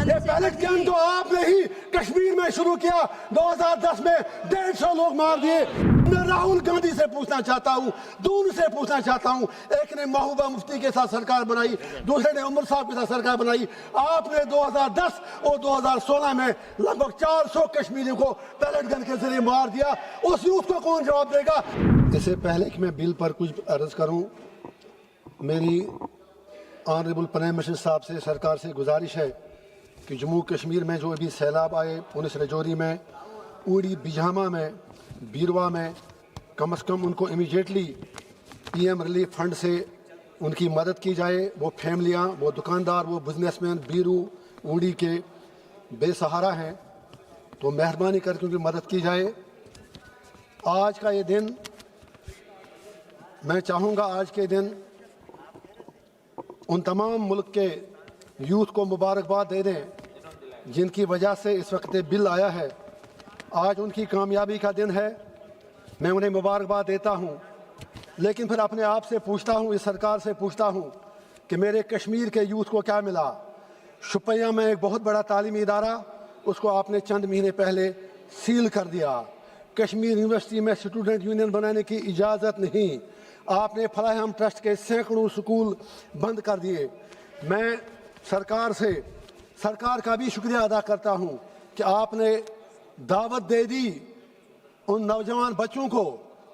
ये pellet gun तो आपने ही कश्मीर में शुरू किया। 2010 में 150 लोग मार दिए। मैं राहुल गांधी से पूछना चाहता हूँ, दून से पूछना चाहता हूँ। एक ने महबूबा मुफ्ती के साथ सरकार बनाई, दूसरे ने उमर साहब के साथ सरकार बनाई। आपने 2010 और 2016 में लगभग 400 कश्मीरियों को पैलेट गन के जरिए मार दिया। उस यूथ को कौन जवाब देगा? इससे पहले कि मैं बिल पर कुछ अर्ज करूँ, मेरी ऑनरेबल प्राइम मिनिस्टर साहब से, सरकार से गुजारिश है कि जम्मू कश्मीर में जो अभी सैलाब आए, पुंछ राजौरी में, उड़ी बिजामा में, बीरवा में, कम से कम उनको इमीडिएटली पीएम रिलीफ फंड से उनकी मदद की जाए। वो फैमिलियाँ, वो दुकानदार, वो बिजनेसमैन बीरू उड़ी के बेसहारा हैं, तो मेहरबानी करके उनकी मदद की जाए। आज का ये दिन, मैं चाहूँगा आज के दिन उन तमाम मुल्क के यूथ को मुबारकबाद दे दें जिनकी वजह से इस वक्त बिल आया है। आज उनकी कामयाबी का दिन है, मैं उन्हें मुबारकबाद देता हूं। लेकिन फिर अपने आप से पूछता हूं, इस सरकार से पूछता हूं कि मेरे कश्मीर के यूथ को क्या मिला? शुपिया में एक बहुत बड़ा तालीमी इदारा, उसको आपने चंद महीने पहले सील कर दिया। कश्मीर यूनिवर्सिटी में स्टूडेंट यूनियन बनाने की इजाज़त नहीं। आपने फलाहम ट्रस्ट के सैकड़ों स्कूल बंद कर दिए। मैं सरकार का भी शुक्रिया अदा करता हूं कि आपने दावत दे दी उन नौजवान बच्चों को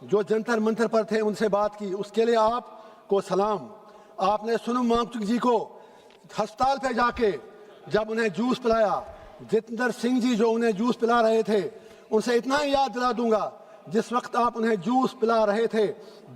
जो जंतर मंतर पर थे, उनसे बात की, उसके लिए आपको सलाम। आपने सोनम वांगचुक जी को अस्पताल पे जाके जब उन्हें जूस पिलाया, जितेंद्र सिंह जी जो उन्हें जूस पिला रहे थे, उनसे इतना ही याद दिला दूंगा, जिस वक्त आप उन्हें जूस पिला रहे थे,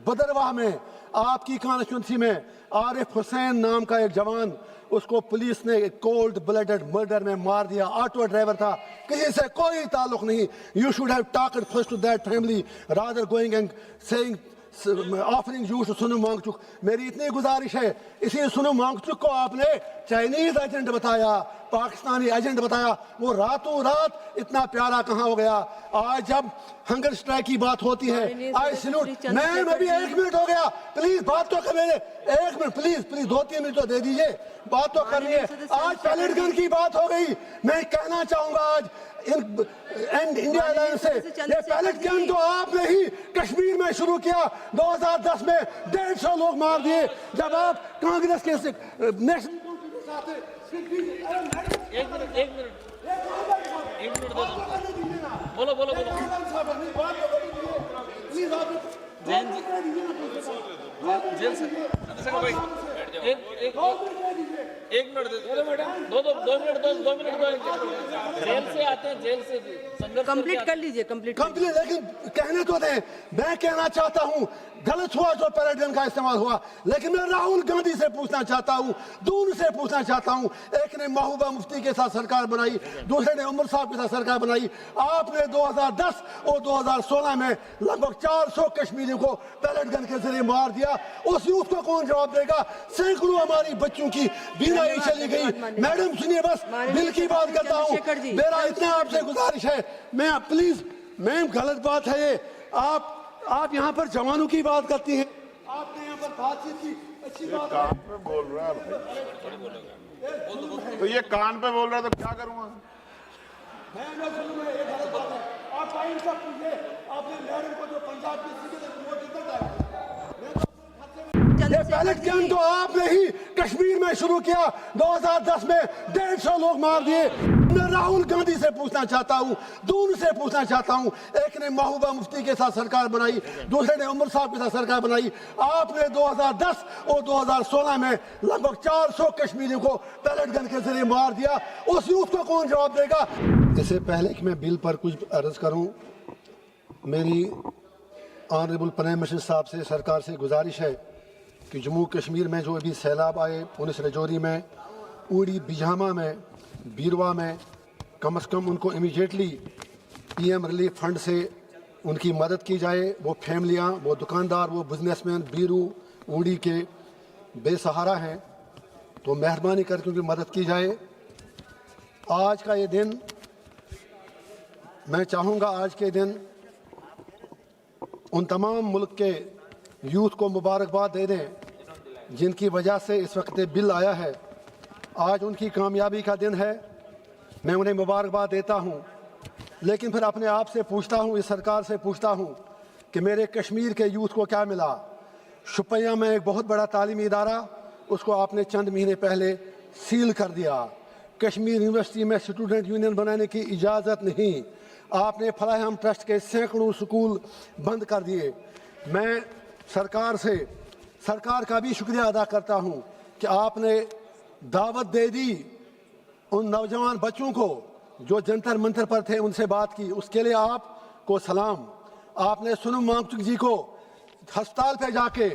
बदरवाह में आपकी कॉन्स्टिट्यूंसी में आरिफ हुसैन नाम का एक जवान, उसको पुलिस ने कोल्ड ब्लडेड मर्डर में मार दिया। ऑटो ड्राइवर था, किसी से कोई ताल्लुक नहीं। You should have talked first to that family rather going and saying offering juice to Sonam Wangchuk. मेरी इतनी गुजारिश है, इसी सोनम वांगचुक को आपने चाइनीज एजेंट बताया, पाकिस्तानी एजेंट बताया। वो रातों रात इतना प्यारा कहाँ हो गया? आज जब हंगर स्ट्राइक की बात होती है, आई सैल्यूट। मैम अभी 1 मिनट हो गया, प्लीज बात तो कर मेरे 1 मिनट, प्लीज 2-3 मिनट तो दे दीजिए, बात तो करनी है। आज पैलेट गन की बात हो गई। मैं कहना चाहूंगा आज एंड इंडिया अलायंस से, ये पैलेट गन तो आपने ही कश्मीर में शुरू किया। 2010 में 150 लोग मार दिए। जब आप कांग्रेस के नेशनल बोलो जेल से एक मिनट दो मिनट जेल से आते हैं, जेल से कंप्लीट कर लीजिए, कंप्लीट। लेकिन कहने तो दें। मैं कहना चाहता हूं, गलत हुआ जो पैलेट गन का इस्तेमाल हुआ, लेकिन मैं राहुल गांधी से पूछना चाहता हूं, दून से पूछना चाहता हूं। एक ने महबूबा मुफ्ती के साथ सरकार बनाई, दूसरे ने उमर साहब के साथ सरकार बनाई। आपने 2010 और 2016 में लगभग 400 कश्मीरियों को पैलेट गन के जरिए मार दिया। उस यूथ को कौन जवाब देगा? सैकड़ों हमारी बच्चों की बीमारी चली गई। मैडम सुनिए, बस बिल की बात करता हूँ। मेरा इतना आपसे गुजारिश है, मैं प्लीज, मैम गलत बात है ये। आप यहाँ पर जवानों की बात करती हैं, आपने यहाँ पर बातचीत की, अच्छी बात है। कान पे बोल रहा है, तो ये कान पे बोल रहा है तो क्या करूँगा? मैं सुनूंगा, ये गलत बात है। आप टाइम तक पूछिए, आपने मैडम को जो पंजाब की ये पैलेट गन तो आपने ही कश्मीर में शुरू किया। 2010 में 150 लोग मार दिए। मैं राहुल गांधी से पूछना चाहता हूं, दून से पूछना चाहता हूं। एक ने महबूबा मुफ्ती के साथ सरकार बनाई, दूसरे ने उमर साहब के साथ सरकार बनाई। आपने 2010 और 2016 में लगभग 400 कश्मीरियों को पैलेट गन के जरिए मार दिया। उस यूथ को कौन जवाब देगा? इससे पहले कि मैं बिल पर कुछ अर्ज करूं, मेरी ऑनरेबल प्राइम मिनिस्टर साहब से, सरकार से गुजारिश है कि जम्मू कश्मीर में जो अभी सैलाब आए, पुंछ राजौरी में, उड़ी बिजामा में, बीरवा में, कम से कम उनको इमीडिएटली पीएम रिलीफ फंड से उनकी मदद की जाए। वो फैमिलियाँ, वो दुकानदार, वो बिजनेसमैन बीरू उड़ी के बेसहारा हैं, तो मेहरबानी करके उनकी मदद की जाए। आज का ये दिन, मैं चाहूँगा आज के दिन उन तमाम मुल्क के यूथ को मुबारकबाद दे दें जिनकी वजह से इस वक्त बिल आया है। आज उनकी कामयाबी का दिन है, मैं उन्हें मुबारकबाद देता हूँ, लेकिन फिर अपने आप से पूछता हूँ, इस सरकार से पूछता हूँ कि मेरे कश्मीर के यूथ को क्या मिला। शुपिया में एक बहुत बड़ा तालीमी इदारा, उसको आपने चंद महीने पहले सील कर दिया। कश्मीर यूनिवर्सिटी में स्टूडेंट यूनियन बनाने की इजाज़त नहीं। आपने फलाहम ट्रस्ट के सैकड़ों स्कूल बंद कर दिए। मैं सरकार का भी शुक्रिया अदा करता हूँ कि आपने दावत दे दी उन नौजवान बच्चों को जो जंतर मंतर पर थे, उनसे बात की, उसके लिए आपको सलाम। आपने सोनम वांगचुक जी को अस्पताल पे जाके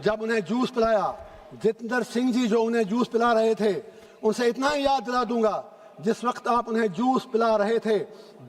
जब उन्हें जूस पिलाया, जितेंद्र सिंह जी जो उन्हें जूस पिला रहे थे, उनसे इतना ही याद दिला दूंगा, जिस वक्त आप उन्हें जूस पिला रहे थे,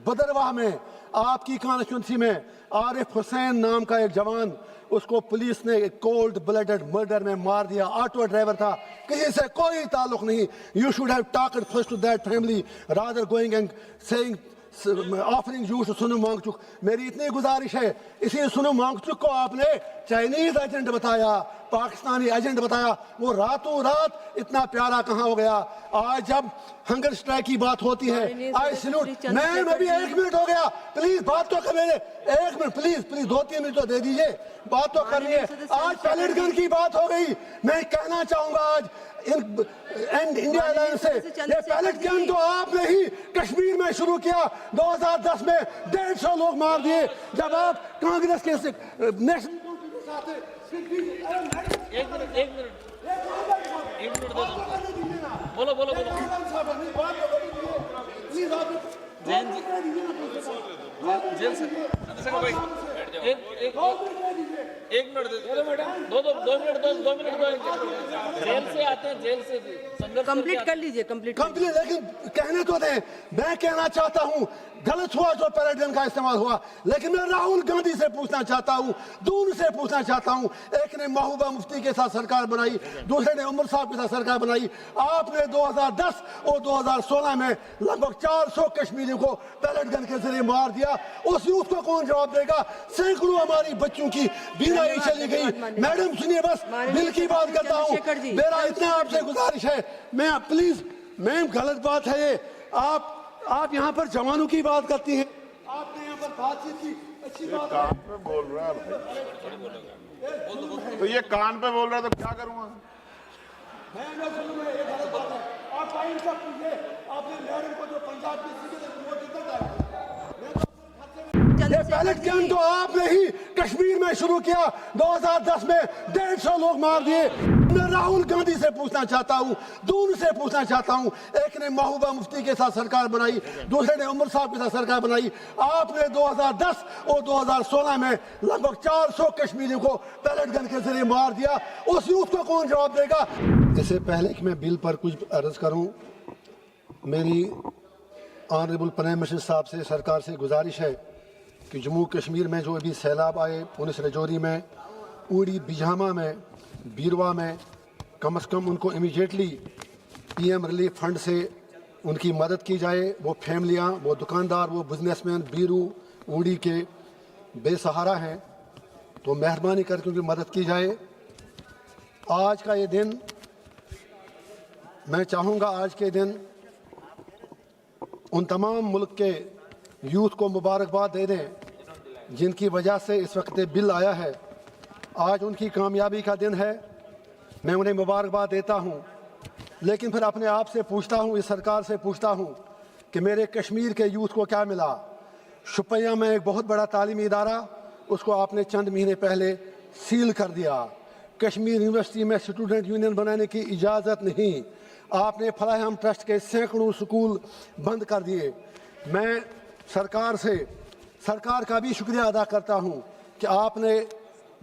बदरवाह में आपकी कॉन्स्टिट्यूंसी में आरिफ हुसैन नाम का एक जवान, उसको पुलिस ने कोल्ड ब्लडेड मर्डर में मार दिया। ऑटो ड्राइवर था, किसी से कोई ताल्लुक नहीं। You should have talked first to that family rather going and saying offering juice to Sonam Wangchuk. मेरी इतनी गुजारिश है, इसी सोनम वांगचुक को आपने चाइनीज एजेंट बताया, पाकिस्तानी एजेंट बताया, वो रातों रात इतना प्यारा कहाँ हो गया। आज जब हंगर स्ट्राइक की बात होती है, आई सैल्यूट। मैं अभी 1 मिनट हो गया, प्लीज बात तो कर मेरे 1 मिनट, प्लीज 2-3 मिनट तो दे दीजिए, बात तो करनी है। आज पैलेट गन की बात हो गई, मैं कहना चाहूंगा आज एंड इंडिया अलायंस से, ये पैलेट गन तो आपने ही कश्मीर में शुरू किया। 2010 में 150 लोग मार दिए जब आप कांग्रेस के नेशनल एक मिनट बोलो जैन जी जेल से भाई एक मिनट दो मिनट जेल से आते हैं, जेल से कंप्लीट कर लीजिए, कंप्लीट। लेकिन कहने तो दें, मैं कहना चाहता हूं गलत हुआ जो पैलेट गन का इस्तेमाल हुआ, लेकिन मैं राहुल गांधी से पूछना चाहता हूं, दूर से पूछना चाहता हूं। एक ने महबूबा मुफ्ती के साथ सरकार बनाई, दूसरे ने उमर साहब के साथ सरकार बनाई। आपने 2010 और 2016 में लगभग 400 कश्मीरियों को पैलेट गन के जरिए मार दिया। उस यूथ को कौन जवाब देगा? सैकड़ों हमारी बच्चों की बीमारी चली गई। मैडम सुनिए, बस बिल की बात करता हूँ। मेरा इतना आपसे गुजारिश है, मैं प्लीज, मैम गलत बात है ये। आप यहाँ पर जवानों की बात करती हैं, आपने यहाँ पर बातचीत की, अच्छी बात है। कान पे बोल रहा है तो ये कान पे बोल रहा है तो क्या करूँगा? मैं सुनूंगा, ये गलत बात है। आप टाइम से पूछिए, आपने मैडम को जो पंजाब की ये पैलेट गन तो आपने ही कश्मीर में शुरू किया। 2010 में 150 लोग मार दिए। मैं राहुल गांधी से पूछना चाहता हूं, दूर से पूछना चाहता हूं। एक ने महबूबा मुफ्ती के साथ सरकार बनाई, दूसरे ने उमर साहब के साथ सरकार बनाई। आपने 2010 और 2016 में लगभग 400 कश्मीरियों को पैलेट गन के जरिए मार दिया। उस यूथ को कौन जवाब देगा? इससे पहले कि मैं बिल पर कुछ अर्ज करूं, मेरी ऑनरेबल प्राइम मिनिस्टर साहब से, सरकार से गुजारिश है कि जम्मू कश्मीर में जो अभी सैलाब आए, पुंछ राजौरी में, उड़ी बिजामा में, बीरवा में, कम से कम उनको इमीडिएटली पीएम रिलीफ फंड से उनकी मदद की जाए। वो फैमिलियाँ, वो दुकानदार, वो बिजनेसमैन बीरू उड़ी के बेसहारा हैं, तो मेहरबानी करके उनकी मदद की जाए। आज का ये दिन, मैं चाहूँगा आज के दिन उन तमाम मुल्क के यूथ को मुबारकबाद दे दें जिनकी वजह से इस वक्त बिल आया है। आज उनकी कामयाबी का दिन है, मैं उन्हें मुबारकबाद देता हूं, लेकिन फिर अपने आप से पूछता हूं, इस सरकार से पूछता हूं कि मेरे कश्मीर के यूथ को क्या मिला। शुपिया में एक बहुत बड़ा तालीमी इदारा, उसको आपने चंद महीने पहले सील कर दिया। कश्मीर यूनिवर्सिटी में स्टूडेंट यूनियन बनाने की इजाज़त नहीं। आपने फलाहम ट्रस्ट के सैकड़ों स्कूल बंद कर दिए। मैं सरकार का भी शुक्रिया अदा करता हूं कि आपने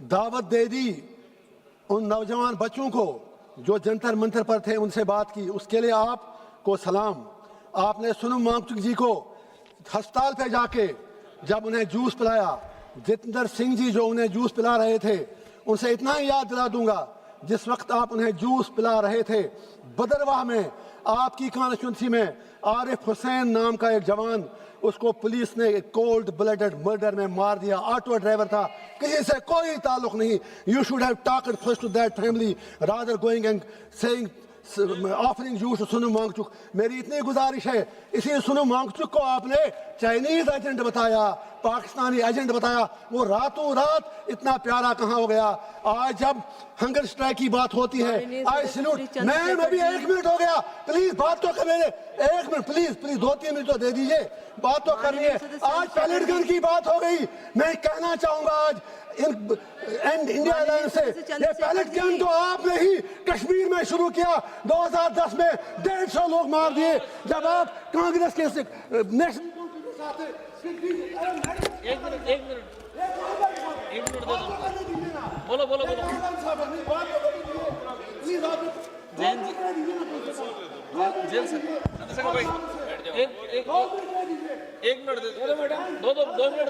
दावत दे दी उन नौजवान बच्चों को जो जंतर मंतर पर थे, उनसे बात की, उसके लिए आपको सलाम। आपने सोनम वांगचुक जी को अस्पताल पे जाके जब उन्हें जूस पिलाया, जितेंद्र सिंह जी जो उन्हें जूस पिला रहे थे, उनसे इतना ही याद दिला दूंगा, जिस वक्त आप उन्हें जूस पिला रहे थे, बदरवाह में आपकी कॉन्स्टिट्यूंसी में आरिफ हुसैन नाम का एक जवान, उसको पुलिस ने कोल्ड ब्लडेड मर्डर में मार दिया। ऑटो ड्राइवर था, किसी से कोई ताल्लुक नहीं। You should have talked first to that family rather going and saying offering you to Sonam Wangchuk. मेरी इतनी गुजारिश है, इसी सोनम वांगचुक को आपने चाइनीज एजेंट बताया, पाकिस्तानी एजेंट बताया, वो रातों रात इतना प्यारा कहाँ हो गया। आज जब हंगर स्ट्राइक की बात होती है, आई सैल्यूट। मैम अभी 1 मिनट हो गया, प्लीज बात तो कर मेरे, 1 मिनट प्लीज, प्लीज 2-3 मिनट तो दे दीजिए, बात तो करनी है। आज पैलेट गन की बात हो गई, मैं कहना चाहूंगा आज एंड इंडिया अलायंस से, ये पैलेट गन तो आपने ही कश्मीर में शुरू किया। 2010 में 150 लोग मार दिए जब आप कांग्रेस के नेशनल एक मिनट दो दो। बोलो बोलो बोलो। जैन जी जेल से भाई एक मिनट दो मिनट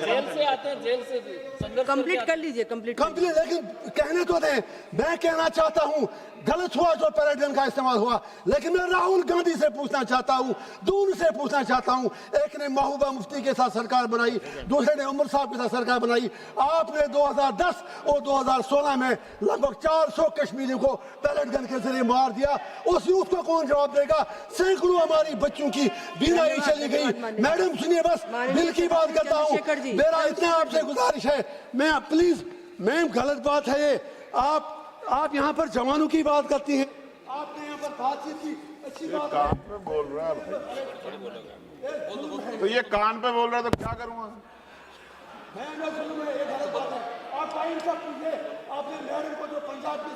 जेल से आते हैं, जेल से संघर्ष कंप्लीट कर लीजिए, कंप्लीट लेकिन कहने तो दें। मैं कहना चाहता हूं गलत हुआ जो पैलेट गन का इस्तेमाल हुआ, लेकिन मैं राहुल गांधी से पूछना चाहता हूं, दूर से पूछना चाहता हूं। एक ने महबूबा मुफ्ती के साथ सरकार बनाई, दूसरे ने उमर साहब के साथ सरकार बनाई। आपने 2010 और 2016 में लगभग 400 कश्मीरियों को पैलेट गन के जरिए मार दिया। उस यूथ को कौन जवाब देगा? सैकड़ों हमारी बच्चों की बीमारी चली गई। मैडम सुनिए, बस बिल की बात करता हूँ। मेरा इतना आपसे गुजारिश है, मैं प्लीज, मैम गलत बात है ये। आप यहाँ पर जवानों की बात करती हैं, आपने यहाँ पर बातचीत की, अच्छी बात है। कान पे बोल रहा है तो ये कान पे बोल रहा है तो क्या करूँगा? मैं सुनूंगा, ये गलत बात है। आप टाइम तक कीजिए। आपने मैडम को जो पंजाब की